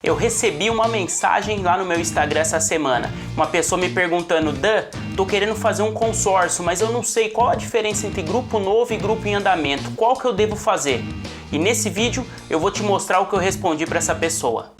Eu recebi uma mensagem lá no meu Instagram essa semana, uma pessoa me perguntando: Dan, tô querendo fazer um consórcio, mas eu não sei qual a diferença entre grupo novo e grupo em andamento, qual que eu devo fazer? E nesse vídeo eu vou te mostrar o que eu respondi para essa pessoa.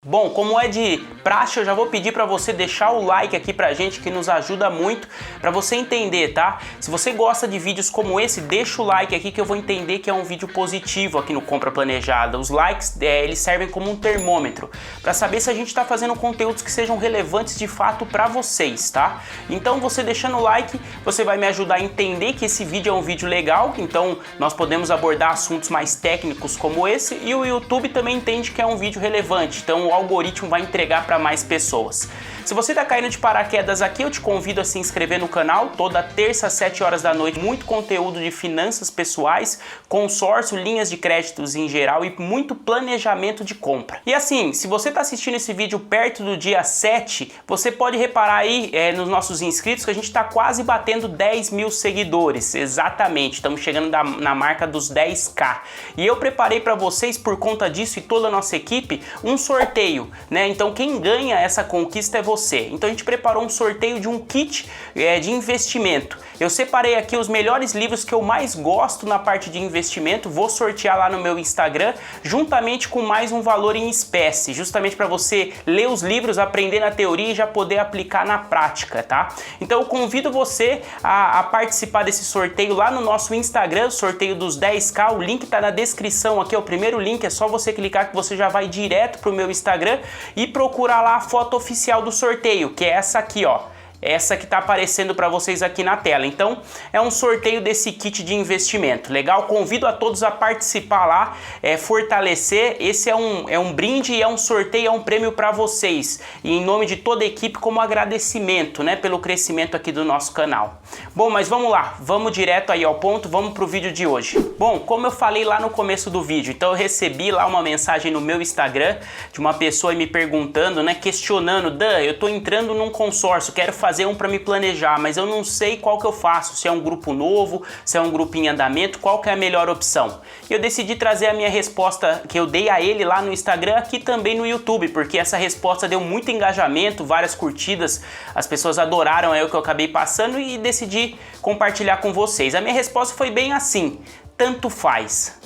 Bom, como é de praxe, eu já vou pedir para você deixar o like aqui pra gente, que nos ajuda muito para você entender, tá? Se você gosta de vídeos como esse, deixa o like aqui que eu vou entender que é um vídeo positivo aqui no Compra Planejada. Os likes, eles servem como um termômetro para saber se a gente está fazendo conteúdos que sejam relevantes de fato para vocês, tá? Então você deixando o like, você vai me ajudar a entender que esse vídeo é um vídeo legal, então nós podemos abordar assuntos mais técnicos como esse, e o YouTube também entende que é um vídeo relevante, então o algoritmo vai entregar para mais pessoas. Se você está caindo de paraquedas aqui, eu te convido a se inscrever no canal. Toda terça às 7 horas da noite, muito conteúdo de finanças pessoais, consórcio, linhas de créditos em geral e muito planejamento de compra. E assim, se você está assistindo esse vídeo perto do dia 7, você pode reparar aí nos nossos inscritos que a gente está quase batendo 10 mil seguidores. Exatamente, estamos chegando na marca dos 10k. E eu preparei para vocês, por conta disso e toda a nossa equipe, um sorteio, né? Então quem ganha essa conquista é você. Então a gente preparou um sorteio de um kit de investimento. Eu separei aqui os melhores livros que eu mais gosto na parte de investimento, vou sortear lá no meu Instagram, juntamente com mais um valor em espécie, justamente para você ler os livros, aprender na teoria e já poder aplicar na prática, tá? Então eu convido você a participar desse sorteio lá no nosso Instagram, sorteio dos 10k, o link tá na descrição aqui, é o primeiro link, é só você clicar que você já vai direto pro meu Instagram e procurar lá a foto oficial do sorteio, que é essa aqui, ó. Essa que está aparecendo para vocês aqui na tela. Então é um sorteio desse kit de investimento. Legal? Convido a todos a participar lá, fortalecer. Esse é um brinde e é um sorteio, é um prêmio para vocês. E em nome de toda a equipe, como agradecimento, né, pelo crescimento aqui do nosso canal. Bom, mas vamos lá, vamos direto aí ao ponto, vamos pro vídeo de hoje. Bom, como eu falei lá no começo do vídeo, então eu recebi lá uma mensagem no meu Instagram de uma pessoa me perguntando, né, questionando: Dan, eu tô entrando num consórcio, quero fazer um para me planejar, mas eu não sei qual que eu faço, se é um grupo novo, se é um grupo em andamento, qual que é a melhor opção. E eu decidi trazer a minha resposta que eu dei a ele lá no Instagram, aqui também no YouTube, porque essa resposta deu muito engajamento, várias curtidas, as pessoas adoraram o que eu acabei passando e decidi compartilhar com vocês. A minha resposta foi bem assim: tanto faz.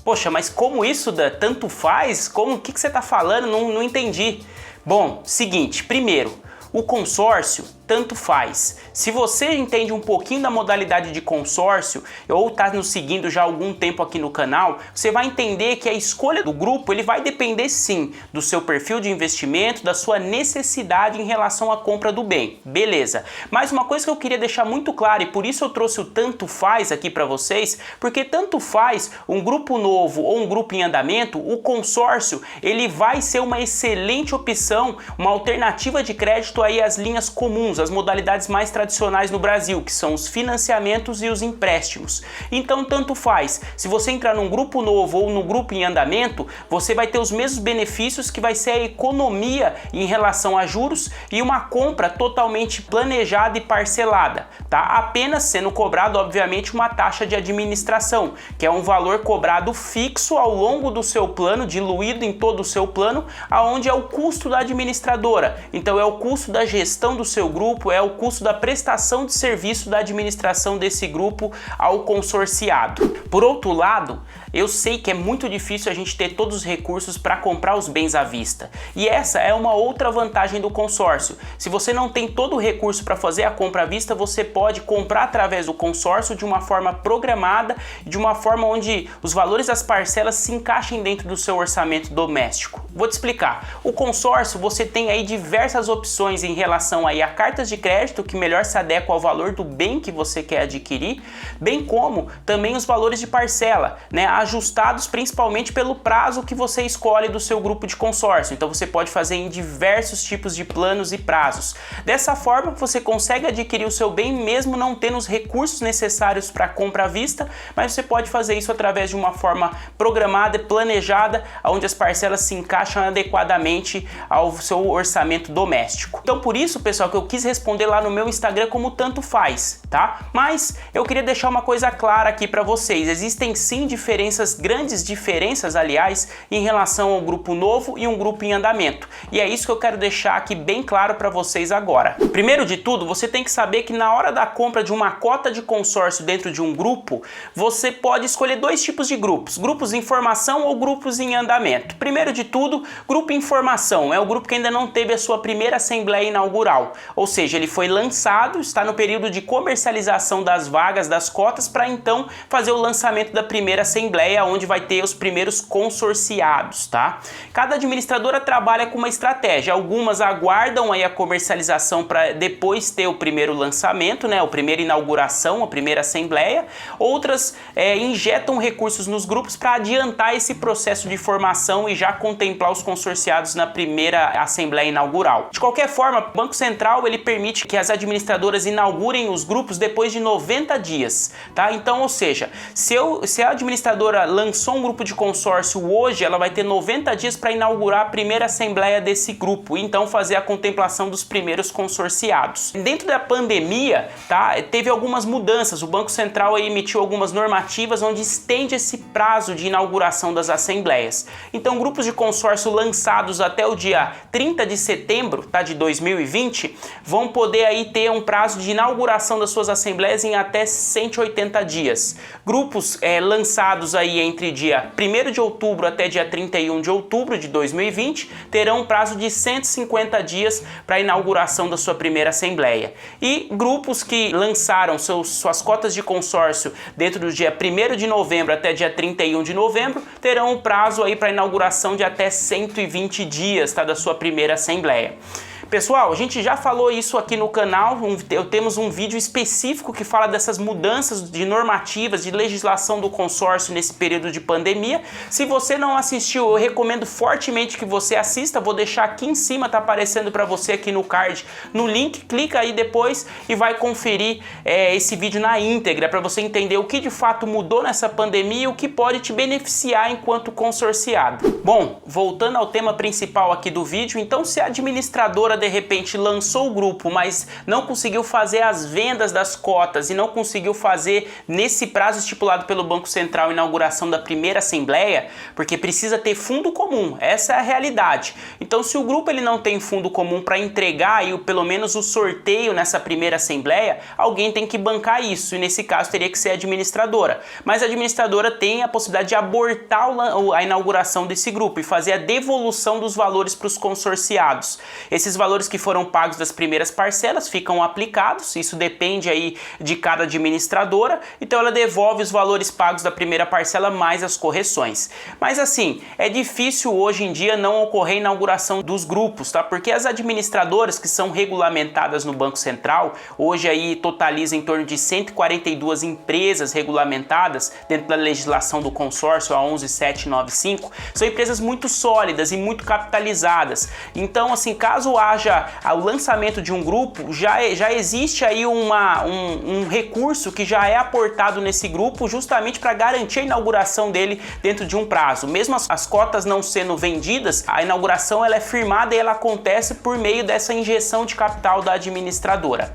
Poxa, mas como isso, Dan? Tanto faz? Como? O que você está falando? Não entendi. Bom, seguinte, primeiro, o consórcio tanto faz. Se você entende um pouquinho da modalidade de consórcio ou está nos seguindo já há algum tempo aqui no canal, você vai entender que a escolha do grupo ele vai depender sim do seu perfil de investimento, da sua necessidade em relação à compra do bem. Beleza. Mas uma coisa que eu queria deixar muito claro, e por isso eu trouxe o tanto faz aqui para vocês, porque tanto faz um grupo novo ou um grupo em andamento, o consórcio ele vai ser uma excelente opção, uma alternativa de crédito aí às linhas comuns, as modalidades mais tradicionais no Brasil, que são os financiamentos e os empréstimos. Então tanto faz, se você entrar num grupo novo ou num grupo em andamento, você vai ter os mesmos benefícios, que vai ser a economia em relação a juros e uma compra totalmente planejada e parcelada, tá? Apenas sendo cobrado, obviamente, uma taxa de administração, que é um valor cobrado fixo ao longo do seu plano, diluído em todo o seu plano, aonde é o custo da administradora. Então é o custo da gestão do seu grupo, é o custo da prestação de serviço da administração desse grupo ao consorciado. Por outro lado, eu sei que é muito difícil a gente ter todos os recursos para comprar os bens à vista. E essa é uma outra vantagem do consórcio. Se você não tem todo o recurso para fazer a compra à vista, você pode comprar através do consórcio de uma forma programada, de uma forma onde os valores das parcelas se encaixem dentro do seu orçamento doméstico. Vou te explicar. O consórcio, você tem aí diversas opções em relação aí a cartas de crédito que melhor se adequam ao valor do bem que você quer adquirir, bem como também os valores de parcela, né? ajustados principalmente pelo prazo que você escolhe do seu grupo de consórcio. Então você pode fazer em diversos tipos de planos e prazos. Dessa forma, você consegue adquirir o seu bem mesmo não tendo os recursos necessários para compra à vista, mas você pode fazer isso através de uma forma programada e planejada, onde as parcelas se encaixam adequadamente ao seu orçamento doméstico. Então por isso, pessoal, que eu quis responder lá no meu Instagram como tanto faz, tá? Mas eu queria deixar uma coisa clara aqui para vocês. Existem sim grandes diferenças, aliás, em relação ao grupo novo e um grupo em andamento. E é isso que eu quero deixar aqui bem claro para vocês agora. Primeiro de tudo, você tem que saber que na hora da compra de uma cota de consórcio dentro de um grupo, você pode escolher dois tipos de grupos: grupos em formação ou grupos em andamento. Primeiro de tudo, grupo em formação é o grupo que ainda não teve a sua primeira assembleia inaugural, ou seja, ele foi lançado, está no período de comercialização das vagas das cotas para então fazer o lançamento da primeira assembleia, onde vai ter os primeiros consorciados, tá? Cada administradora trabalha com uma estratégia. Algumas aguardam aí a comercialização para depois ter o primeiro lançamento, né? A primeira inauguração, a primeira assembleia. Outras injetam recursos nos grupos para adiantar esse processo de formação e já contemplar os consorciados na primeira assembleia inaugural. De qualquer forma, o Banco Central ele permite que as administradoras inaugurem os grupos depois de 90 dias, tá? Então, ou seja, se a administradora lançou um grupo de consórcio hoje, ela vai ter 90 dias para inaugurar a primeira assembleia desse grupo e então fazer a contemplação dos primeiros consorciados. Dentro da pandemia, tá, teve algumas mudanças. O Banco Central aí emitiu algumas normativas onde estende esse prazo de inauguração das assembleias. Então, grupos de consórcio lançados até o dia 30 de setembro, tá, de 2020, vão poder aí ter um prazo de inauguração das suas assembleias em até 180 dias. Grupos lançados aí entre dia 1º de outubro até dia 31 de outubro de 2020 terão um prazo de 150 dias para a inauguração da sua primeira assembleia. E grupos que lançaram suas cotas de consórcio dentro do dia 1º de novembro até dia 31 de novembro terão um prazo aí para inauguração de até 120 dias, tá, da sua primeira assembleia. Pessoal, a gente já falou isso aqui no canal, temos um vídeo específico que fala dessas mudanças de normativas, de legislação do consórcio nesse período de pandemia. Se você não assistiu, eu recomendo fortemente que você assista, vou deixar aqui em cima, tá aparecendo para você aqui no card, no link, clica aí depois e vai conferir esse vídeo na íntegra, para você entender o que de fato mudou nessa pandemia e o que pode te beneficiar enquanto consorciado. Bom, voltando ao tema principal aqui do vídeo, então se a administradora de repente lançou o grupo, mas não conseguiu fazer as vendas das cotas e não conseguiu fazer nesse prazo estipulado pelo Banco Central a inauguração da primeira assembleia, porque precisa ter fundo comum, essa é a realidade. Então se o grupo ele não tem fundo comum para entregar aí, pelo menos o sorteio nessa primeira assembleia, alguém tem que bancar isso, e nesse caso teria que ser a administradora. Mas a administradora tem a possibilidade de abortar a inauguração desse grupo e fazer a devolução dos valores para os consorciados. Esses valores que foram pagos das primeiras parcelas ficam aplicados, isso depende aí de cada administradora, então ela devolve os valores pagos da primeira parcela mais as correções. Mas assim, é difícil hoje em dia não ocorrer a inauguração dos grupos, tá? Porque as administradoras que são regulamentadas no Banco Central, hoje aí totaliza em torno de 142 empresas regulamentadas dentro da legislação do consórcio, a 11795, são empresas muito sólidas e muito capitalizadas. Então assim, caso haja o lançamento de um grupo, já existe aí um recurso que já é aportado nesse grupo justamente para garantir a inauguração dele dentro de um prazo. Mesmo as cotas não sendo vendidas, a inauguração ela é firmada e ela acontece por meio dessa injeção de capital da administradora.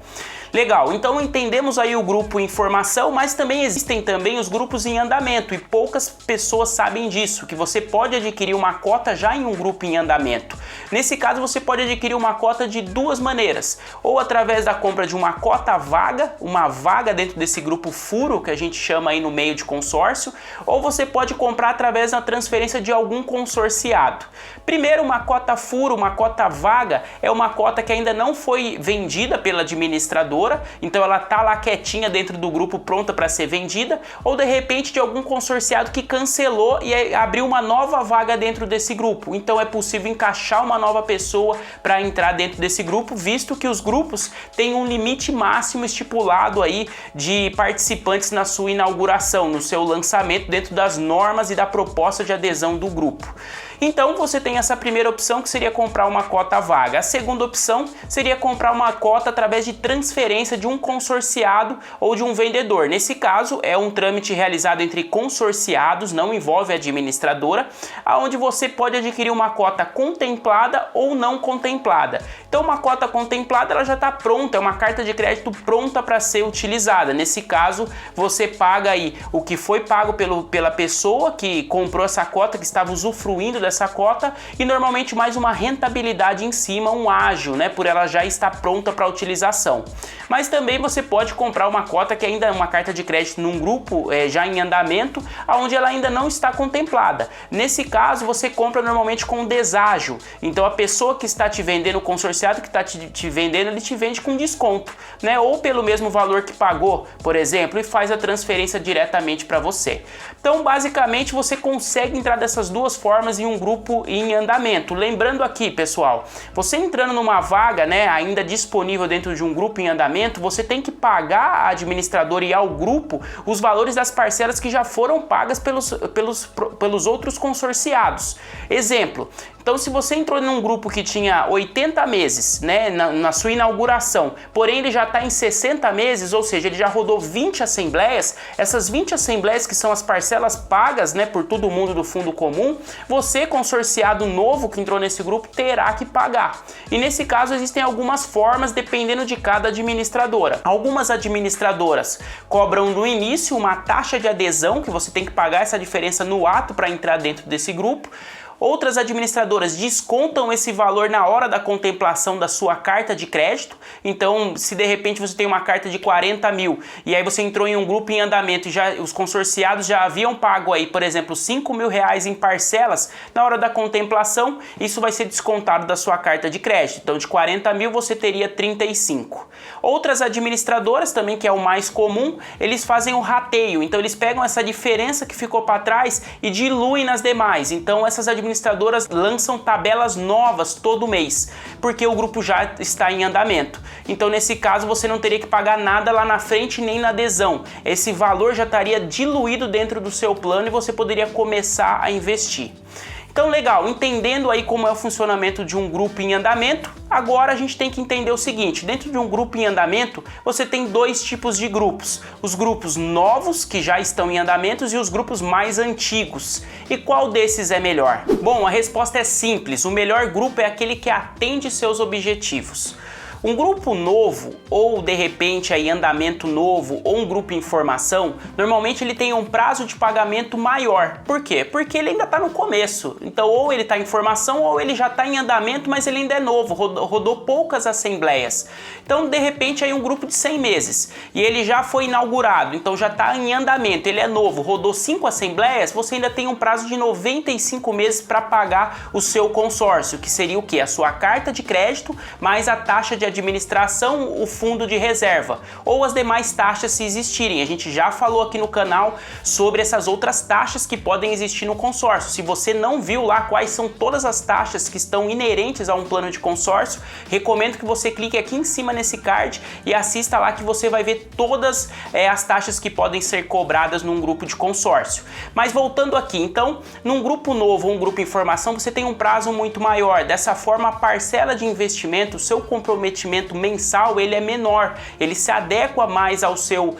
Legal, então entendemos aí o grupo em formação, mas também existem os grupos em andamento e poucas pessoas sabem disso, que você pode adquirir uma cota já em um grupo em andamento. Nesse caso você pode adquirir uma cota de duas maneiras, ou através da compra de uma cota vaga, uma vaga dentro desse grupo furo que a gente chama aí no meio de consórcio, ou você pode comprar através da transferência de algum consorciado. Primeiro, uma cota furo, uma cota vaga, é uma cota que ainda não foi vendida pela administradora, administradora, então ela tá lá quietinha dentro do grupo pronta para ser vendida, ou de repente de algum consorciado que cancelou e abriu uma nova vaga dentro desse grupo. Então é possível encaixar uma nova pessoa para entrar dentro desse grupo, visto que os grupos têm um limite máximo estipulado aí de participantes na sua inauguração, no seu lançamento, dentro das normas e da proposta de adesão do grupo. Então você tem essa primeira opção, que seria comprar uma cota vaga. A segunda opção seria comprar uma cota através de transferência de um consorciado ou de um vendedor. Nesse caso é um trâmite realizado entre consorciados, não envolve a administradora, onde você pode adquirir uma cota contemplada ou não contemplada. Então uma cota contemplada ela já está pronta, é uma carta de crédito pronta para ser utilizada. Nesse caso você paga aí o que foi pago pela pessoa que comprou essa cota, que estava usufruindo dessa cota, e normalmente mais uma rentabilidade em cima, um ágio, né, por ela já estar pronta para utilização. Mas também você pode comprar uma cota que ainda é uma carta de crédito num grupo já em andamento, onde ela ainda não está contemplada. Nesse caso você compra normalmente com deságio, então a pessoa que está te vendendo, o consorciado que está te vendendo, ele te vende com desconto, né, ou pelo mesmo valor que pagou, por exemplo, e faz a transferência diretamente para você. Então basicamente você consegue entrar dessas duas formas em um grupo em andamento. Lembrando aqui, pessoal, você entrando numa vaga, né, ainda disponível dentro de um grupo em andamento, você tem que pagar a administradora e ao grupo os valores das parcelas que já foram pagas pelos outros consorciados. Exemplo, então se você entrou num grupo que tinha 80 meses, né, na sua inauguração, porém ele já está em 60 meses, ou seja, ele já rodou 20 assembleias, essas 20 assembleias que são as parcelas pagas, né, por todo mundo do fundo comum, você, consorciado novo que entrou nesse grupo, terá que pagar. E nesse caso existem algumas formas dependendo de cada administradora. Algumas administradoras cobram no início uma taxa de adesão, que você tem que pagar essa diferença no ato para entrar dentro desse grupo. Outras administradoras descontam esse valor na hora da contemplação da sua carta de crédito. Então, se de repente você tem uma carta de 40 mil e aí você entrou em um grupo em andamento e os consorciados já haviam pago aí, por exemplo, 5 mil reais em parcelas, na hora da contemplação, isso vai ser descontado da sua carta de crédito. Então, de 40 mil você teria 35. Outras administradoras também, que é o mais comum, eles fazem o rateio. Então, eles pegam essa diferença que ficou para trás e diluem nas demais. Então, essas administradoras lançam tabelas novas todo mês, porque o grupo já está em andamento. Então nesse caso você não teria que pagar nada lá na frente nem na adesão. Esse valor já estaria diluído dentro do seu plano e você poderia começar a investir. Então legal, entendendo aí como é o funcionamento de um grupo em andamento, agora a gente tem que entender o seguinte: dentro de um grupo em andamento, você tem dois tipos de grupos. Os grupos novos, que já estão em andamentos, e os grupos mais antigos. E qual desses é melhor? Bom, a resposta é simples: o melhor grupo é aquele que atende seus objetivos. Um grupo novo, ou de repente aí andamento novo, ou um grupo em formação, normalmente ele tem um prazo de pagamento maior. Por quê? Porque ele ainda está no começo. Então ou ele está em formação ou ele já está em andamento, mas ele ainda é novo, rodou poucas assembleias. Então de repente aí um grupo de 100 meses e ele já foi inaugurado, então já está em andamento, ele é novo, rodou 5 assembleias, você ainda tem um prazo de 95 meses para pagar o seu consórcio, que seria o quê? A sua carta de crédito mais a taxa de administração, o fundo de reserva, ou as demais taxas se existirem. A gente já falou aqui no canal sobre essas outras taxas que podem existir no consórcio. Se você não viu lá quais são todas as taxas que estão inerentes a um plano de consórcio, recomendo que você clique aqui em cima nesse card e assista lá, que você vai ver todas as taxas que podem ser cobradas num grupo de consórcio. Mas voltando aqui, então, num grupo novo ou um grupo em formação, você tem um prazo muito maior. Dessa forma, a parcela de investimento, o seu comprometimento mensal, ele é menor, ele se adequa mais ao seu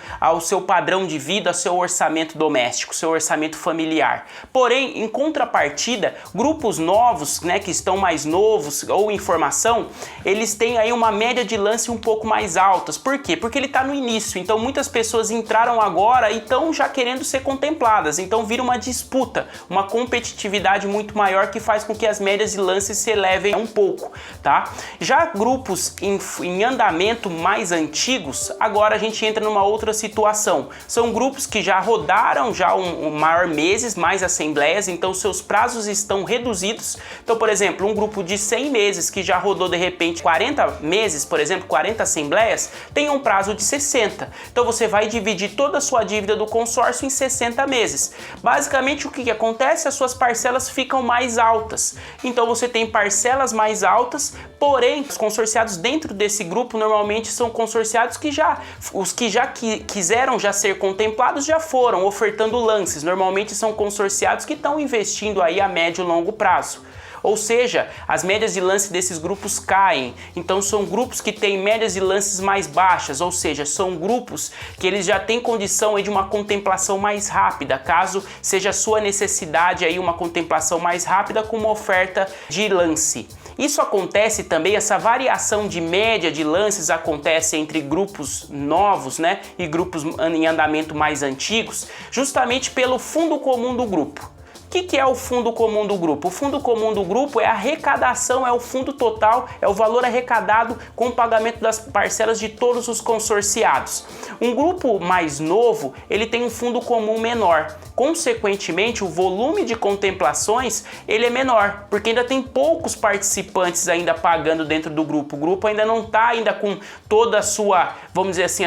padrão de vida, ao seu orçamento doméstico, seu orçamento familiar. Porém, em contrapartida, grupos novos, né, que estão mais novos ou em formação, eles têm aí uma média de lance um pouco mais altas. Por quê? Porque ele está no início, então muitas pessoas entraram agora e estão já querendo ser contempladas, então vira uma disputa, uma competitividade muito maior que faz com que as médias de lance se elevem um pouco, tá? Já grupos em andamento mais antigos, agora a gente entra numa outra situação. São grupos que já rodaram maior meses, mais assembleias, então seus prazos estão reduzidos. Então, por exemplo, um grupo de 100 meses que já rodou de repente 40 meses, por exemplo, 40 assembleias, tem um prazo de 60. Então você vai dividir toda a sua dívida do consórcio em 60 meses. Basicamente o que acontece? As suas parcelas ficam mais altas. Então você tem parcelas mais altas, porém os consorciados dentro desse grupo normalmente são consorciados que quiseram ser contemplados já foram ofertando lances. Normalmente são consorciados que estão investindo aí a médio e longo prazo. Ou seja, as médias de lance desses grupos caem. Então são grupos que têm médias de lances mais baixas, ou seja, são grupos que eles já têm condição aí de uma contemplação mais rápida, caso seja a sua necessidade aí uma contemplação mais rápida com uma oferta de lance. Isso acontece também, essa variação de média de lances acontece entre grupos novos, né, e grupos em andamento mais antigos, justamente pelo fundo comum do grupo. O que é o fundo comum do grupo? O fundo comum do grupo é a arrecadação, é o fundo total, é o valor arrecadado com o pagamento das parcelas de todos os consorciados. Um grupo mais novo, ele tem um fundo comum menor. Consequentemente, o volume de contemplações ele é menor, porque ainda tem poucos participantes ainda pagando dentro do grupo. O grupo ainda não está ainda com toda a sua, vamos dizer assim,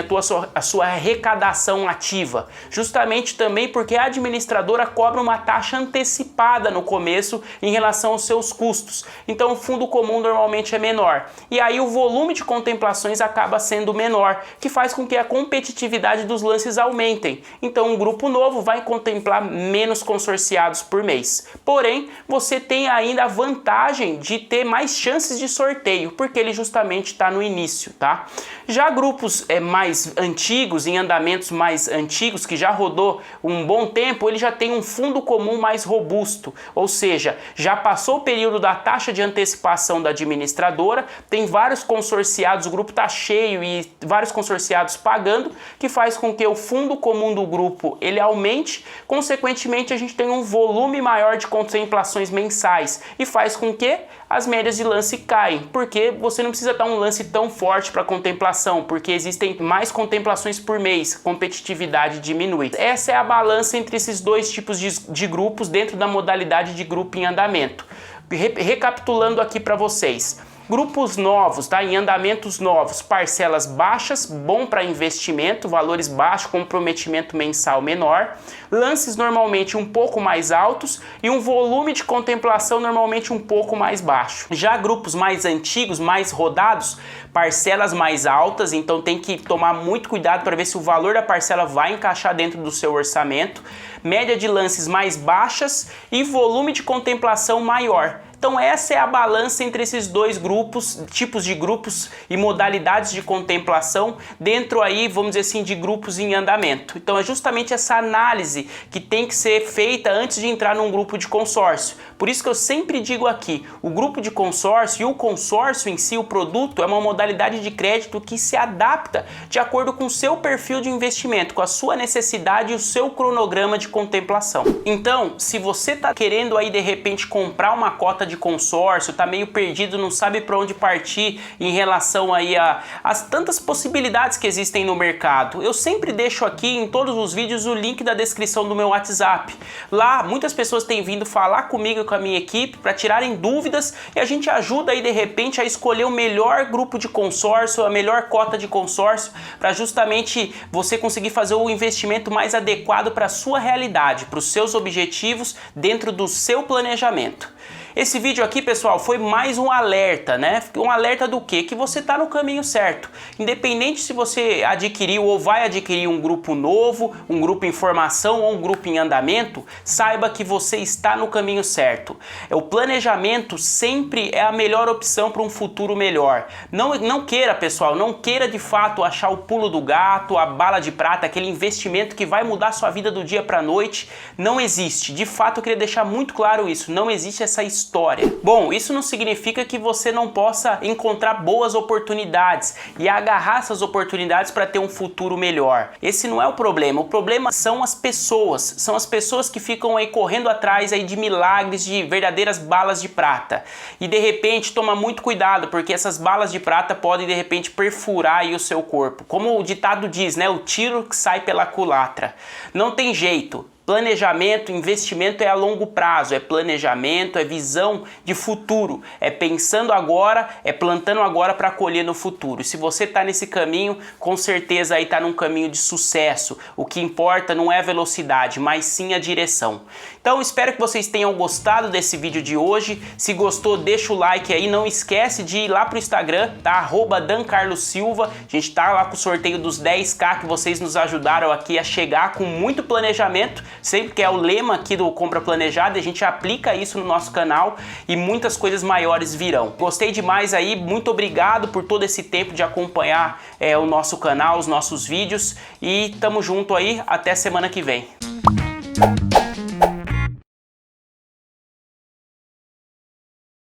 a sua arrecadação ativa. Justamente também porque a administradora cobra uma taxa antecipada no começo em relação aos seus custos. Então o fundo comum normalmente é menor. E aí o volume de contemplações acaba sendo menor, que faz com que a competitividade dos lances aumentem. Então um grupo novo vai contemplar menos consorciados por mês. Porém, você tem ainda a vantagem de ter mais chances de sorteio, porque ele justamente está no início, tá? Já grupos mais antigos, em andamentos mais antigos, que já rodou um bom tempo, ele já tem um fundo comum mais robusto, ou seja, já passou o período da taxa de antecipação da administradora, tem vários consorciados, o grupo está cheio e vários consorciados pagando, que faz com que o fundo comum do grupo ele aumente, consequentemente a gente tem um volume maior de contemplações mensais e faz com que as médias de lance caem, porque você não precisa dar um lance tão forte para contemplação, porque existem mais contemplações por mês, competitividade diminui. Essa é a balança entre esses dois tipos de grupos dentro da modalidade de grupo em andamento. Recapitulando aqui para vocês. Grupos novos, tá? Em andamentos novos, parcelas baixas, bom para investimento, valores baixos, comprometimento mensal menor, lances normalmente um pouco mais altos e um volume de contemplação normalmente um pouco mais baixo. Já grupos mais antigos, mais rodados, parcelas mais altas, então tem que tomar muito cuidado para ver se o valor da parcela vai encaixar dentro do seu orçamento, média de lances mais baixas e volume de contemplação maior. Então essa é a balança entre esses dois grupos, tipos de grupos e modalidades de contemplação dentro aí, vamos dizer assim, de grupos em andamento. Então é justamente essa análise que tem que ser feita antes de entrar num grupo de consórcio. Por isso que eu sempre digo aqui, o grupo de consórcio e o consórcio em si, o produto, é uma modalidade de crédito que se adapta de acordo com o seu perfil de investimento, com a sua necessidade e o seu cronograma de contemplação. Então, se você está querendo aí de repente comprar uma cota de consórcio, tá meio perdido, não sabe para onde partir em relação aí às tantas possibilidades que existem no mercado, eu sempre deixo aqui em todos os vídeos o link da descrição do meu WhatsApp. Lá muitas pessoas têm vindo falar comigo e com a minha equipe para tirarem dúvidas e a gente ajuda aí de repente a escolher o melhor grupo de consórcio, a melhor cota de consórcio para justamente você conseguir fazer o investimento mais adequado para a sua realidade, para os seus objetivos dentro do seu planejamento. Esse vídeo aqui, pessoal, foi mais um alerta, né? Um alerta do quê? Que você está no caminho certo. Independente se você adquiriu ou vai adquirir um grupo novo, um grupo em formação ou um grupo em andamento, saiba que você está no caminho certo. O planejamento sempre é a melhor opção para um futuro melhor. Não queira, pessoal, não queira de fato achar o pulo do gato, a bala de prata, aquele investimento que vai mudar sua vida do dia para a noite. Não existe. De fato, eu queria deixar muito claro isso. Não existe essa história história. Bom, isso não significa que você não possa encontrar boas oportunidades e agarrar essas oportunidades para ter um futuro melhor. Esse não é o problema são as pessoas que ficam aí correndo atrás aí de milagres, de verdadeiras balas de prata. E de repente toma muito cuidado, porque essas balas de prata podem de repente perfurar aí o seu corpo. Como o ditado diz, né? O tiro que sai pela culatra. Não tem jeito. Planejamento, investimento é a longo prazo, é planejamento, é visão de futuro, é pensando agora, é plantando agora para colher no futuro. E se você está nesse caminho, com certeza aí está num caminho de sucesso. O que importa não é a velocidade, mas sim a direção. Então espero que vocês tenham gostado desse vídeo de hoje. Se gostou, deixa o like aí, não esquece de ir lá pro Instagram, tá? @dancarlosilva. A gente tá lá com o sorteio dos 10k que vocês nos ajudaram aqui a chegar com muito planejamento. Sempre que é o lema aqui do Compra Planejada, a gente aplica isso no nosso canal e muitas coisas maiores virão. Gostei demais aí, muito obrigado por todo esse tempo de acompanhar o nosso canal, os nossos vídeos e tamo junto aí, até semana que vem.